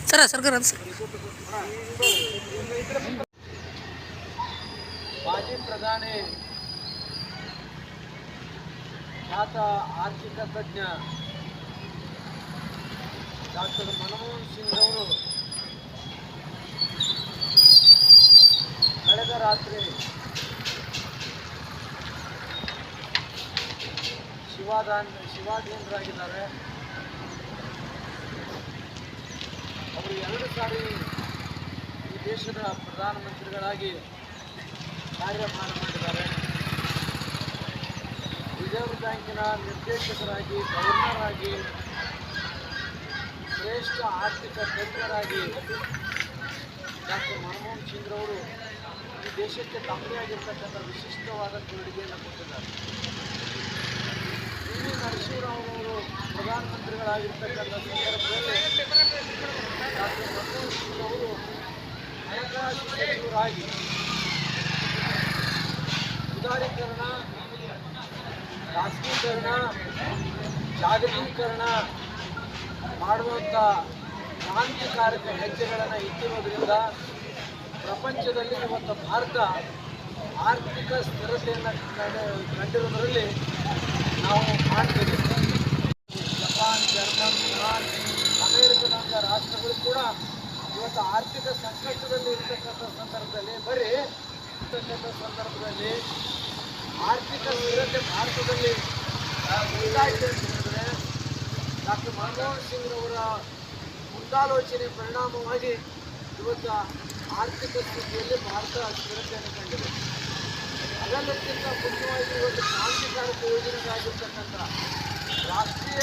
ಸರ ಸರ್ಕಾರ ಮಾಜಿ ಪ್ರಧಾನಿ ಖ್ಯಾತ ಆರ್ಥಿಕ ತಜ್ಞ ಡಾಕ್ಟರ್ ಮನಮೋಹನ್ ಸಿಂಗ್ ಅವರು ಕಳೆದ ರಾತ್ರಿ ಶಿವಾಧೀನರಾಗಿದ್ದಾರೆ. ಅವರು 2 ಸಾರಿ ಈ ದೇಶದ ಪ್ರಧಾನಮಂತ್ರಿಗಳಾಗಿ ಕಾರ್ಯಭಾರ ಮಾಡಿದ್ದಾರೆ. ರಿಸರ್ವ್ ಬ್ಯಾಂಕಿನ ನಿರ್ದೇಶಕರಾಗಿ, ಗವರ್ನರ್ ಆಗಿ, ಶ್ರೇಷ್ಠ ಆರ್ಥಿಕ ತಜ್ಞರಾಗಿ ಡಾಕ್ಟರ್ ಮನಮೋಹನ್ ಸಿಂಗ್ ಅವರು ಈ ದೇಶಕ್ಕೆ ತಮ್ಮದೇ ಆಗಿರ್ತಕ್ಕಂಥ ವಿಶಿಷ್ಟವಾದ ಕೊಡುಗೆಯನ್ನು ಕೊಟ್ಟಿದ್ದಾರೆ. ಪಿ ವಿ ನರಸಿಂಹರಾವ್ ಅವರು ಪ್ರಧಾನಮಂತ್ರಿಗಳಾಗಿರ್ತಕ್ಕಂಥ ಸಂದರ್ಭದಲ್ಲಿ ಡಾಕ್ಟರ್ ಮನಮೋಹನ್ ಸಿಂಗ್ ಅವರು ಹಣಕಾಸು ಸಚಿವರಾಗಿ ಉದಾರೀಕರಣ, ಖಾಸಗೀಕರಣ, ಜಾಗತೀಕರಣ ಮಾಡುವಂಥ ಕ್ರಾಂತಿಕಾರಕ ಹೆಜ್ಜೆಗಳನ್ನು ಇಟ್ಟಿರೋದ್ರಿಂದ ಪ್ರಪಂಚದಲ್ಲಿ ಇವತ್ತು ಭಾರತ ಆರ್ಥಿಕ ಸ್ಥಿರತೆಯನ್ನು ಕಂಡಿರೋದರಲ್ಲಿ ನಾವು ಕಾಣ್ತೀವಿ. ಜಪಾನ್, ಜರ್ಮನ್, ಫ್ರಾನ್ಸ್, ಅಮೇರಿಕದಂಥ ರಾಷ್ಟ್ರಗಳು ಕೂಡ ಇವತ್ತು ಆರ್ಥಿಕ ಸಂಕಷ್ಟದಲ್ಲಿ ಇರ್ತಕ್ಕಂಥ ಸಂದರ್ಭದಲ್ಲಿ ಆರ್ಥಿಕ ಸ್ಥಿರತೆ ಭಾರತದಲ್ಲಿ ಉಂಟಾಯಿತು ಅಂತ ಹೇಳಿದ್ರೆ ಡಾಕ್ಟರ್ ಮನಮೋಹನ್ ಸಿಂಗ್ರವರ ಮುಂದಾಲೋಚನೆ ಪರಿಣಾಮವಾಗಿ ಇವತ್ತು ಆರ್ಥಿಕ ಸ್ಥಿತಿಯಲ್ಲಿ ಭಾರತ ಸ್ಥಿರತೆಯನ್ನು ಕಂಡಿದೆ. ಅದೆಲ್ಲಕ್ಕಿಂತ ಮುಖ್ಯವಾಗಿ ಇವತ್ತು ಕ್ರಾಂತಿಕಾರಕ ಯೋಜನೆಗಳಾಗಿರ್ತಕ್ಕಂಥ ರಾಷ್ಟ್ರೀಯ